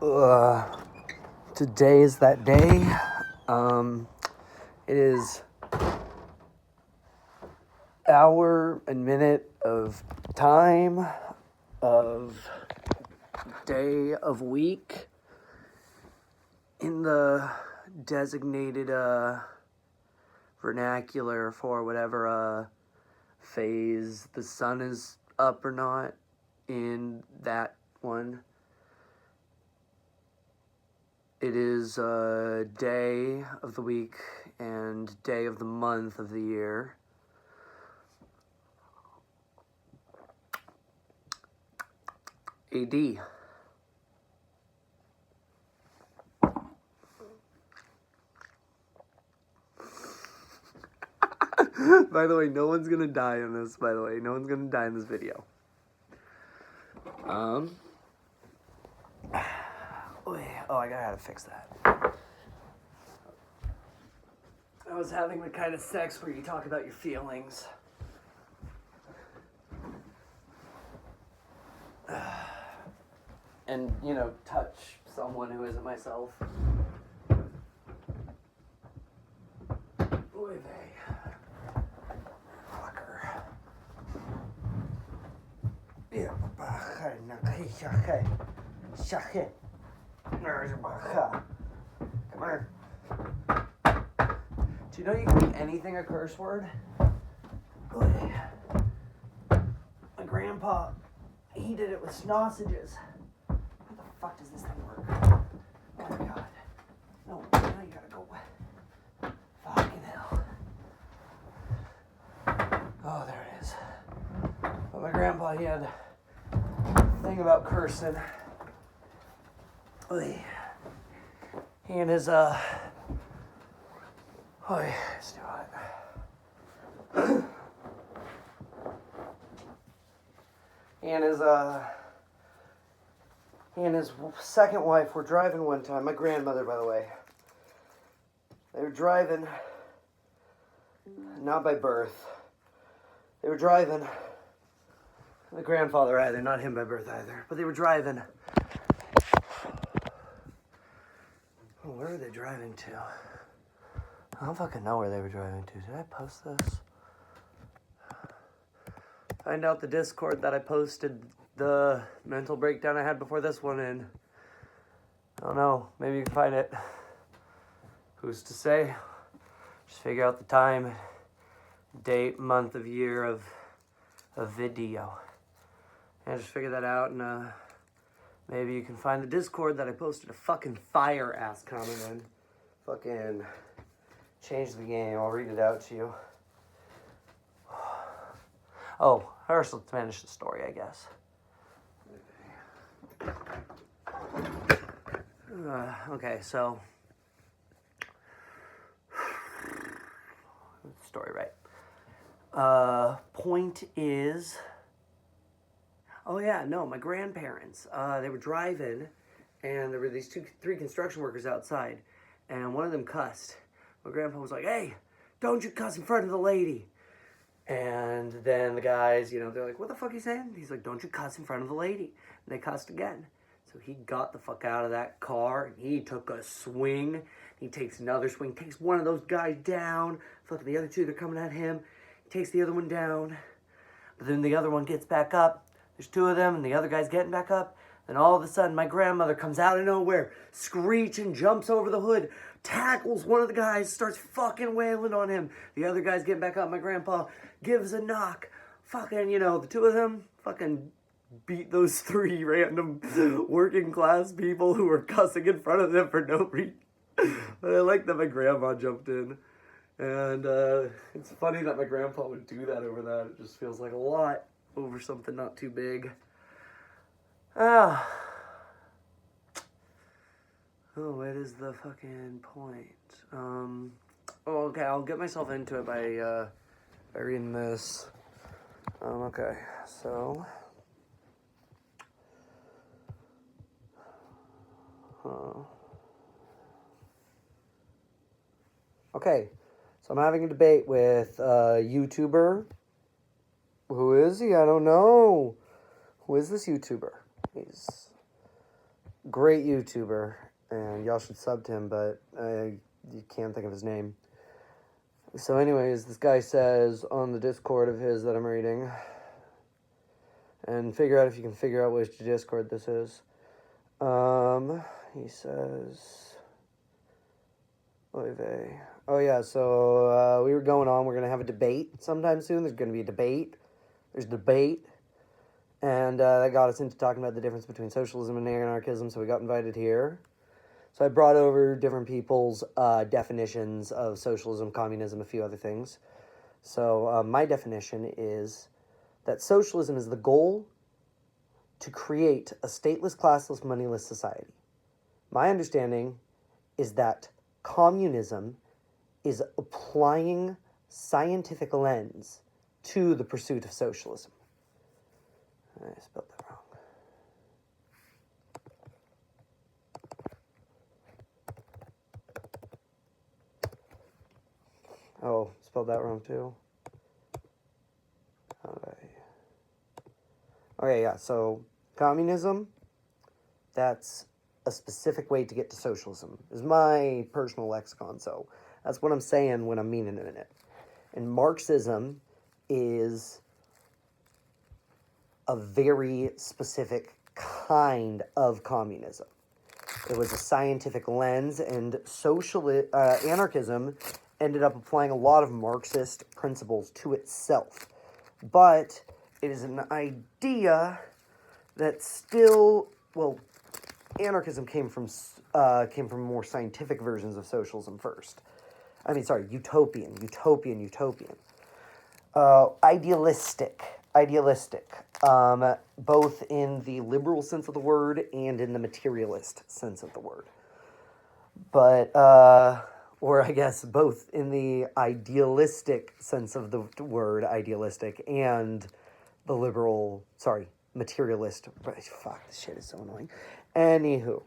Uh, Today is that day. It is hour and minute of time of day of week in the designated vernacular for whatever phase the sun is up or not in that one. It is day of the week and day of the month of the year. AD. By the way, no one's gonna die in this, by the way. No one's gonna die in this video. Oh, I gotta how to fix that. I was having the kind of sex where you talk about your feelings. And, you know, touch someone who isn't myself. Oy vey. Fucker. Yeah, come here. Do you know you can make anything a curse word? My grandpa, he did it with sausages. How the fuck does this thing work? Oh my god. No, now you gotta go. Fucking hell. Oh, there it is. But my grandpa, he had a thing about cursing. He and his, let's do it. He and his second wife were driving one time. My grandmother, by the way. They were driving, not by birth. They were driving. The grandfather either, not him by birth either. But they were driving. Oh, where were they driving to? I don't fucking know where they were driving to. Did I post this? Find out the Discord that I posted the mental breakdown I had before this one in. I don't know. Maybe you can find it. Who's to say? Just figure out the time, date, month of year of video. And just figure that out, and maybe you can find the Discord that I posted a fucking fire-ass comment in. Fucking change the game. I'll read it out to you. Oh, first let's finish the story, I guess. Okay, so story right. Point is, oh yeah, no, my grandparents, they were driving, and there were these three construction workers outside, and one of them cussed. My grandpa was like, "Hey, don't you cuss in front of the lady." And then the guys, you know, they're like, "What the fuck are you saying?" He's like, "Don't you cuss in front of the lady." And they cussed again. So he got the fuck out of that car, and he took a swing. He takes another swing, takes one of those guys down. Fucking the other two, they're coming at him. He takes the other one down. But then the other one gets back up. There's two of them, and the other guy's getting back up. Then all of a sudden, my grandmother comes out of nowhere, screeching, jumps over the hood, tackles one of the guys, starts fucking wailing on him. The other guy's getting back up. My grandpa gives a knock. Fucking, you know, the two of them fucking beat those three random working class people who were cussing in front of them for no reason. But I like that my grandma jumped in. And it's funny that my grandpa would do that over that. It just feels like a lot over something not too big. Oh, what is the fucking point? Okay, I'll get myself into it by reading this. Okay, so. Okay, so I'm having a debate with a YouTuber. Who is he? I don't know. Who is this YouTuber? He's great YouTuber, and y'all should sub to him, but you can't think of his name. So anyways, this guy says on the Discord of his that I'm reading, and figure out if you can figure out which Discord this is. He says, oy vey. Oh yeah, so we were going on, we're going to have a debate sometime soon. There's going to be a debate. There's debate. And that got us into talking about the difference between socialism and anarchism, so we got invited here. So I brought over different people's definitions of socialism, communism, a few other things. So my definition is that socialism is the goal to create a stateless, classless, moneyless society. My understanding is that communism is applying scientific lens to the pursuit of socialism. I spelled that wrong. Oh, spelled that wrong too. Okay, yeah, so communism, that's a specific way to get to socialism, is my personal lexicon, so that's what I'm saying when I'm meaning it. And Marxism is a very specific kind of communism. It was a scientific lens, and anarchism ended up applying a lot of Marxist principles to itself. But it is an idea that still, well, anarchism came from more scientific versions of socialism first. Utopian. Idealistic, both in the liberal sense of the word and in the materialist sense of the word. But, or I guess both in the idealistic sense of the word idealistic and the liberal, materialist. Fuck, this shit is so annoying. Anywho.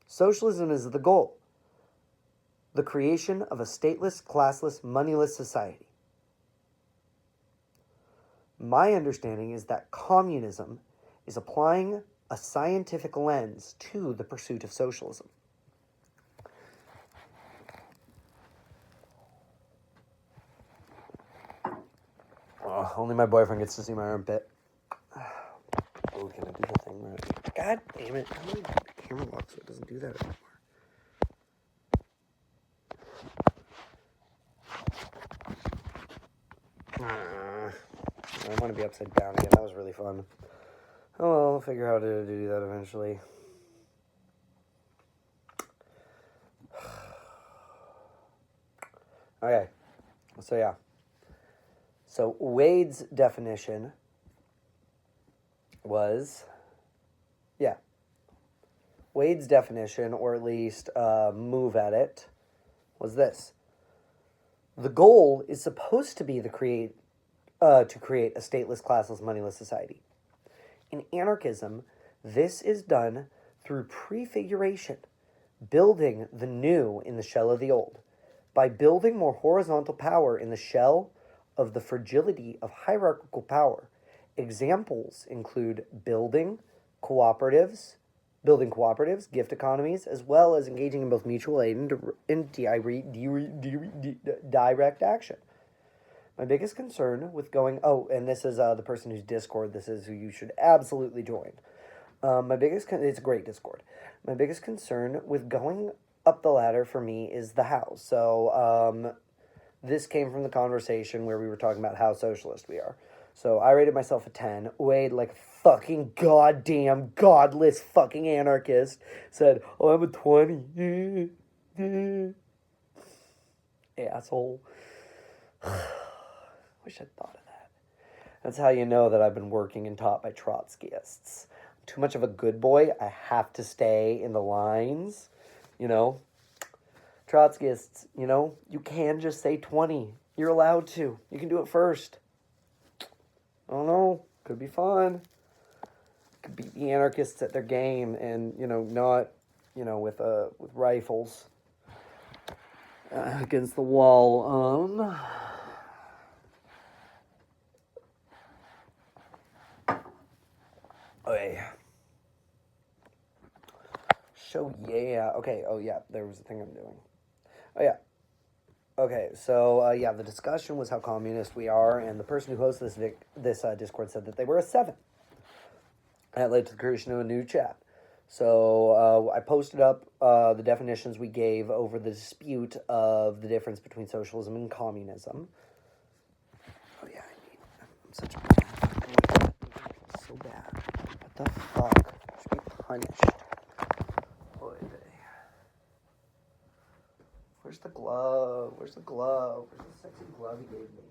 Socialism is the goal. The creation of a stateless, classless, moneyless society. My understanding is that communism is applying a scientific lens to the pursuit of socialism. Oh, only my boyfriend gets to see my armpit. Oh, can I do the thing right? God damn it. How do I get the camera lock so it doesn't do that anymore? I want to be upside down again. That was really fun. Oh well, I'll figure out how to do that eventually. Okay. So yeah. So Wade's definition was, Wade's definition, or at least move at it, was this. The goal is supposed to be to create a stateless, classless, moneyless society. In anarchism, this is done through prefiguration, building the new in the shell of the old. By building more horizontal power in the shell of the fragility of hierarchical power, examples include building cooperatives, gift economies, as well as engaging in both mutual aid and direct action. My biggest concern with going... Oh, and this is the person whose Discord this is, who you should absolutely join. It's a great Discord. My biggest concern with going up the ladder for me is the how. So, this came from the conversation where we were talking about how socialist we are. So, I rated myself a 10. Wade, like a fucking goddamn godless fucking anarchist, said, oh, I'm a 20. Asshole. Wish I'd thought of that. That's how you know that I've been working and taught by Trotskyists. I'm too much of a good boy. I have to stay in the lines. Trotskyists, you can just say 20. You're allowed to. You can do it first. I don't know. Could be fun. Could beat the anarchists at their game and, not, with rifles against the wall. Okay. So, yeah. Okay, oh, yeah, there was a thing I'm doing. Oh, yeah. Okay, so, yeah, the discussion was how communist we are, and the person who hosts this Discord said that they were a 7. That led to the creation of a new chat. So I posted up the definitions we gave over the dispute of the difference between socialism and communism. Oh yeah, I'm such a bad. So bad. What the fuck? I should be punished. Oy vey. Where's the glove? Where's the glove? Where's the sexy glove he gave me?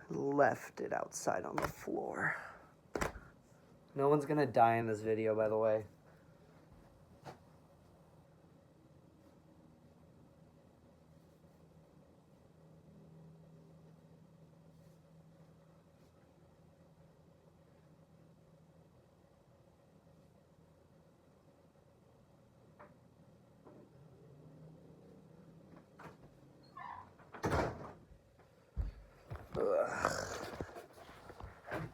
Left it outside on the floor. No one's gonna die in this video, by the way.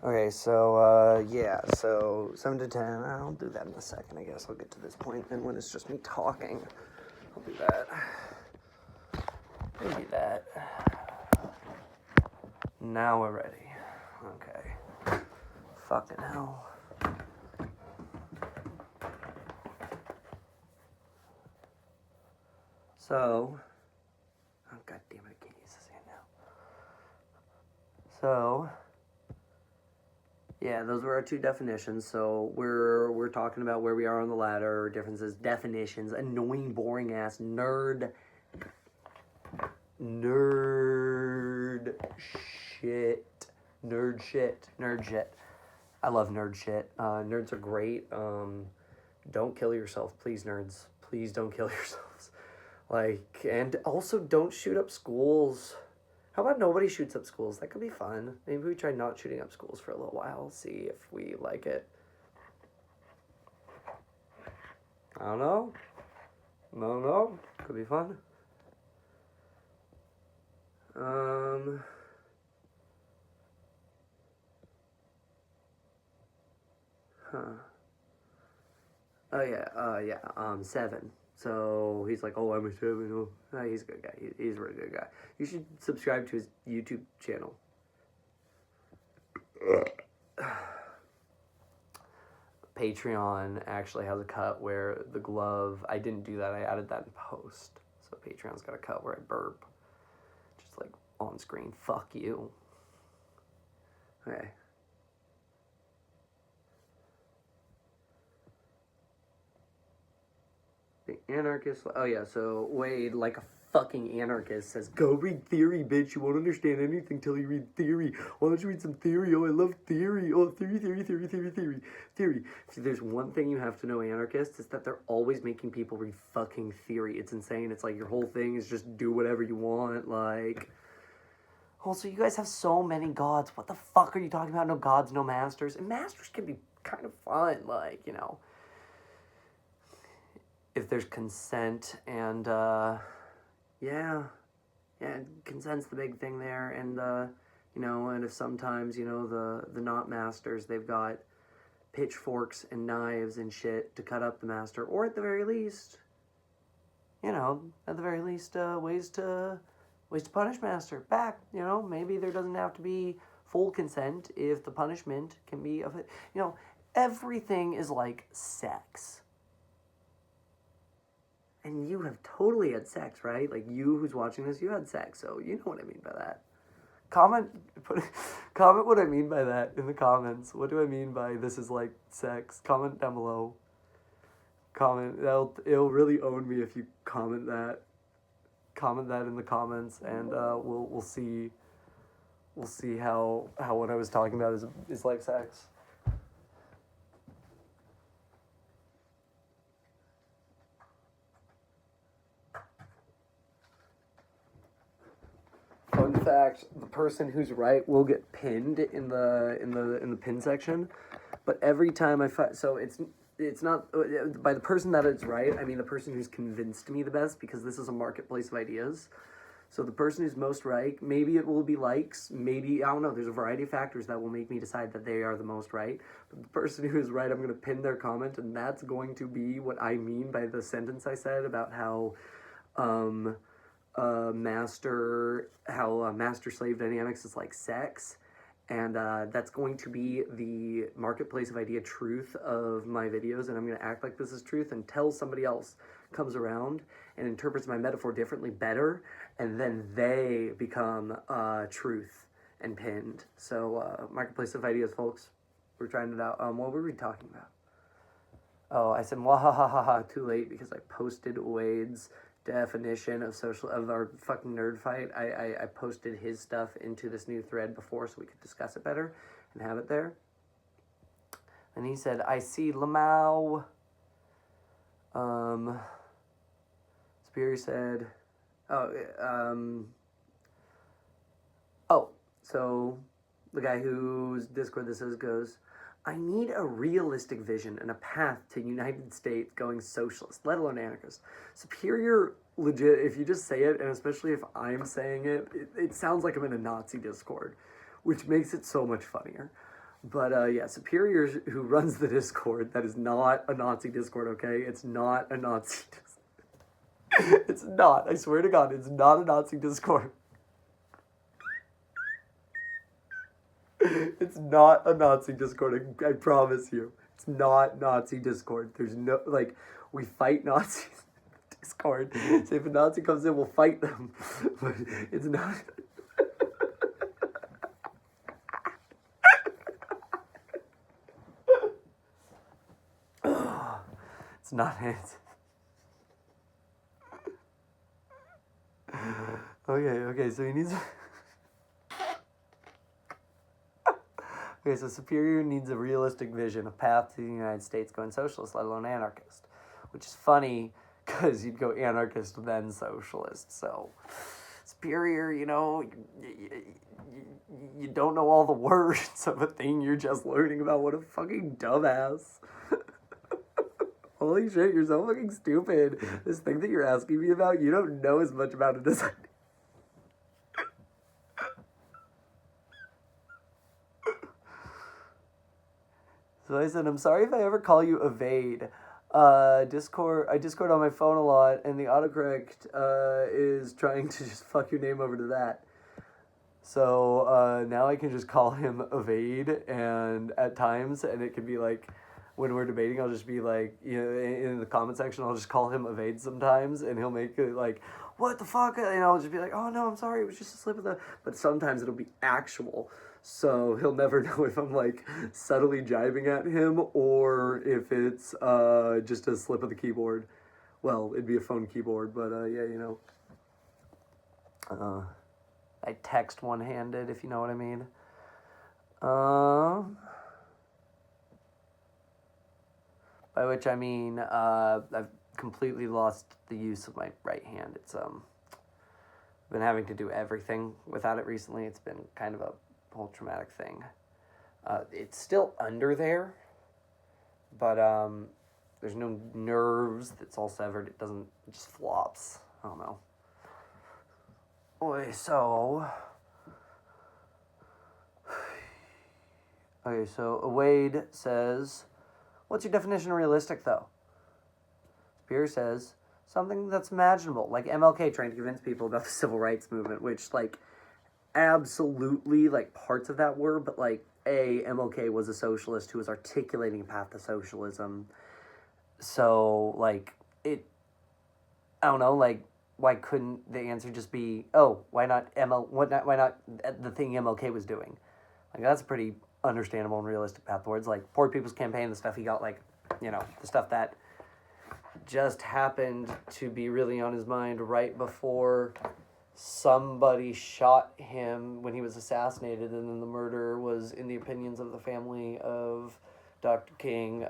Okay, so, yeah, so 7 to 10, I'll do that in a second, I guess. I'll get to this point, and when it's just me talking, I'll do that. Maybe that. Now we're ready. Okay. Fucking hell. So, oh god damn it, I can't use this hand now. So, yeah, those were our 2 definitions. So we're talking about where we are on the ladder, differences, definitions, annoying, boring ass nerd shit. I love nerd shit. Nerds are great. Don't kill yourself, please, nerds. Please don't kill yourselves. Like, and also don't shoot up schools. How about nobody shoots up schools? That could be fun. Maybe we try not shooting up schools for a little while, see if we like it. I don't know. No. Could be fun. Oh yeah, 7. So he's like, oh, I'm a 7. Oh, he's a good guy. He's a really good guy. You should subscribe to his YouTube channel. Patreon actually has a cut where the glove, I didn't do that, I added that in post. So Patreon's got a cut where I burp. Just like on screen, fuck you. Okay. The anarchist, oh yeah, so Wade, like a fucking anarchist, says, go read theory, bitch, you won't understand anything till you read theory. Why don't you read some theory? Oh, I love theory. Oh, theory. See, there's one thing you have to know, anarchists, is that they're always making people read fucking theory. It's insane. It's like your whole thing is just do whatever you want, like... Also, you guys have so many gods. What the fuck are you talking about? No gods, no masters. And masters can be kind of fun, like, you know... if there's consent and yeah, consent's the big thing there, and you know, and if sometimes, you know, the not masters, they've got pitchforks and knives and shit to cut up the master, or at the very least, you know, ways to punish master back, you know. Maybe there doesn't have to be full consent if the punishment can be of it, you know. Everything is like sex. And you have totally had sex, right? Like, you who's watching this, you had sex, so you know what I mean by that. Comment what I mean by that in the comments. What do I mean by this is like sex? Comment down below. Comment. It'll really own me if you comment that. Comment that in the comments, and we'll see how what I was talking about is like sex. Fun fact: the person who's right will get pinned in the pin section, but every time so it's not by the person that is right. I mean the person who's convinced me the best, because this is a marketplace of ideas. So the person who's most right, maybe it will be likes, maybe, I don't know, there's a variety of factors that will make me decide that they are the most right. But the person who is right, I'm going to pin their comment, and that's going to be what I mean by the sentence I said about how master-slave dynamics is like sex. And that's going to be the marketplace of idea truth of my videos, and I'm going to act like this is truth until somebody else comes around and interprets my metaphor differently better, and then they become truth and pinned. So marketplace of ideas, folks. We're trying it out. What were we talking about? Oh, I said wahahaha too late because I posted Wade's definition of our fucking nerd fight. I posted his stuff into this new thread before so we could discuss it better and have it there. And he said, I see Lamau. Superior said, so the guy whose Discord this is goes, I need a realistic vision and a path to United States going socialist, let alone anarchist. Superior, legit, if you just say it, and especially if I'm saying it, it sounds like I'm in a Nazi Discord, which makes it so much funnier. But yeah, Superior, who runs the Discord, that is not a Nazi Discord, okay? It's not a Nazi Discord. It's not, I swear to God, it's not a Nazi Discord. It's not a Nazi Discord, I promise you. It's not Nazi Discord. There's no, like, we fight Nazis in Discord. So if a Nazi comes in, we'll fight them. But it's not... It's not it. Okay, so he needs... Okay, so Superior needs a realistic vision, a path to the United States going socialist, let alone anarchist. Which is funny, because you'd go anarchist, then socialist. So, Superior, you know, you don't know all the words of a thing you're just learning about. What a fucking dumbass. Holy shit, you're so fucking stupid. This thing that you're asking me about, you don't know as much about it as I do. So I said, I'm sorry if I ever call you evade. I Discord on my phone a lot, and the autocorrect is trying to just fuck your name over to that. So now I can just call him evade, and at times, and it can be like, when we're debating, I'll just be like, you know, in the comment section, I'll just call him evade sometimes, and he'll make it like, what the fuck? And I'll just be like, oh no, I'm sorry, it was just a slip of the... But sometimes it'll be actual. So he'll never know if I'm like subtly jibing at him or if it's just a slip of the keyboard. Well, it'd be a phone keyboard, but yeah, you know. I text one-handed, if you know what I mean. By which I mean I've completely lost the use of my right hand. It's been having to do everything without it recently. It's been kind of a whole traumatic thing. It's still under there, but there's no nerves. It's all severed. It just flops. I don't know. So Wade says, what's your definition of realistic, though? Spear says, something that's imaginable, like MLK trying to convince people about the civil rights movement, which, like, absolutely, like, parts of that were, but, like, MLK was a socialist who was articulating a path to socialism. So, like, I don't know, like, why couldn't the answer just be, why not the thing MLK was doing? Like, that's a pretty understandable and realistic path towards, like, Poor People's Campaign, the stuff he got, like, you know, the stuff that just happened to be really on his mind right before somebody shot him when he was assassinated, and then the murder was, in the opinions of the family of Dr. King,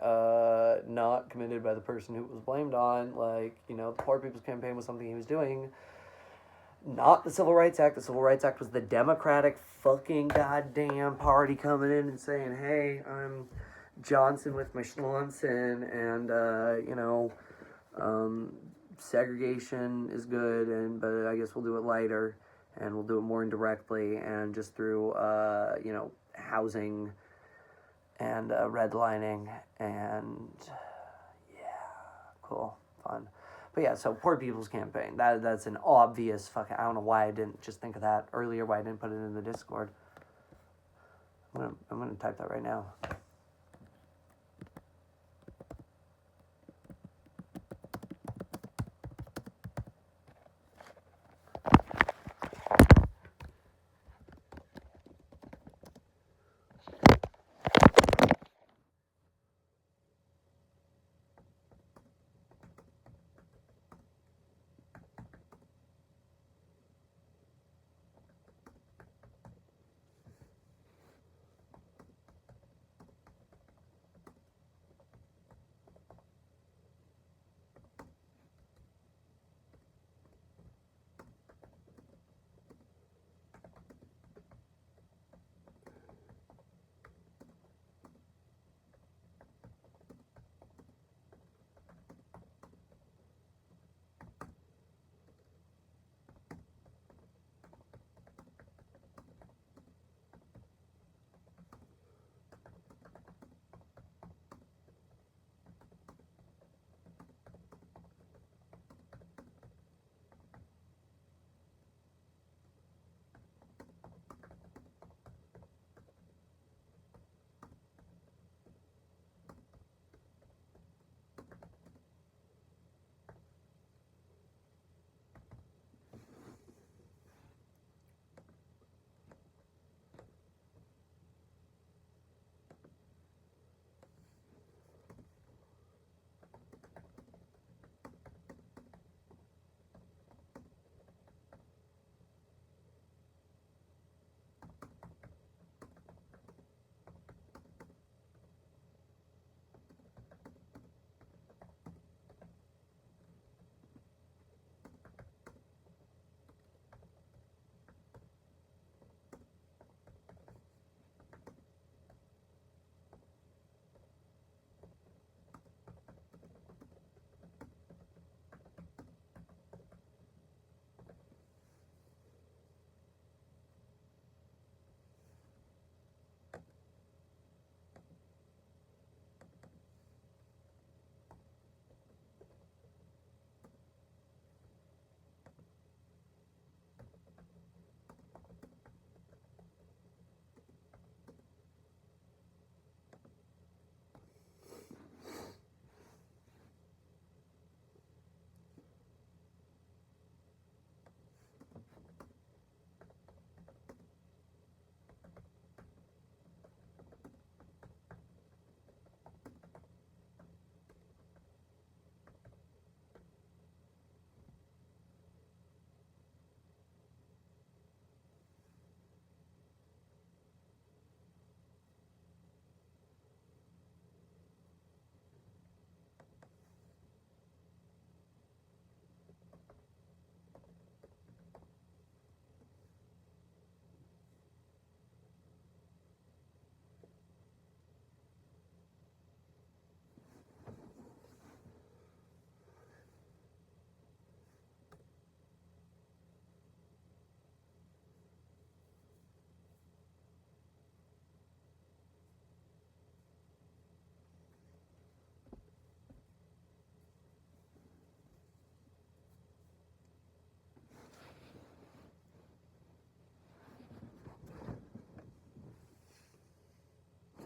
not committed by the person who it was blamed on. Like, you know, the Poor People's Campaign was something he was doing, not the Civil Rights Act. The Civil Rights Act was the Democratic fucking goddamn party coming in and saying, hey, I'm Johnson with my Schlonson, and, you know, segregation is good, but I guess we'll do it lighter, and we'll do it more indirectly, and just through housing and redlining, and cool, fun. But yeah, so Poor People's Campaign. That's an obvious fucking. I don't know why I didn't just think of that earlier. Why I didn't put it in the Discord. I'm gonna type that right now.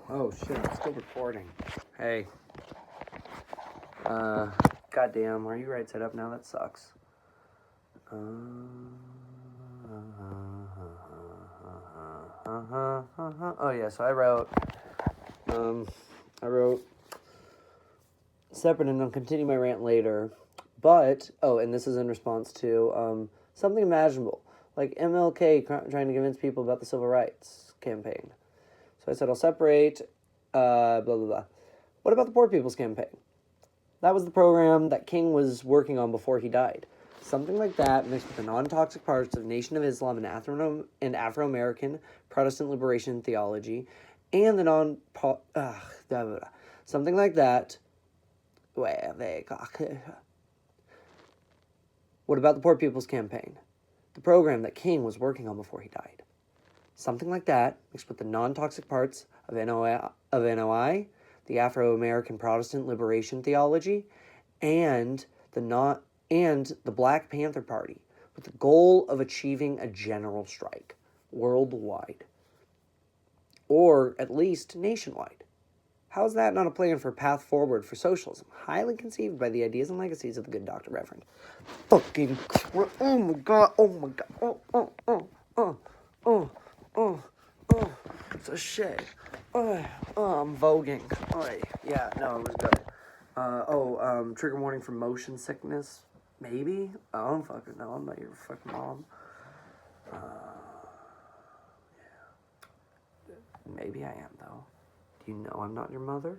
Oh shit, I'm still recording. Hey. Goddamn, are you right side up now? That sucks. Oh yeah, so I wrote separate, and I'll continue my rant later. But, and this is in response to something imaginable, like MLK trying to convince people about the civil rights campaign. So I said I'll separate, blah, blah, blah. What about the Poor People's Campaign? That was the program that King was working on before he died. Something like that, mixed with the non-toxic parts of Nation of Islam and Afro-American Protestant liberation theology, and the something like that. What about the Poor People's Campaign? The program that King was working on before he died. Something like that, mixed with the non-toxic parts of NOI, the Afro-American Protestant Liberation Theology, and the Black Panther Party, with the goal of achieving a general strike worldwide, or at least nationwide. How is that not a plan for a path forward for socialism, highly conceived by the ideas and legacies of the good Dr. Reverend? Fucking crap. Oh my god, oh my god, it's a shit. I'm voguing. Yeah, no, it was good. Trigger warning for motion sickness. Maybe? I don't fucking know. I'm not your fucking mom. Yeah. Maybe I am, though. Do you know I'm not your mother?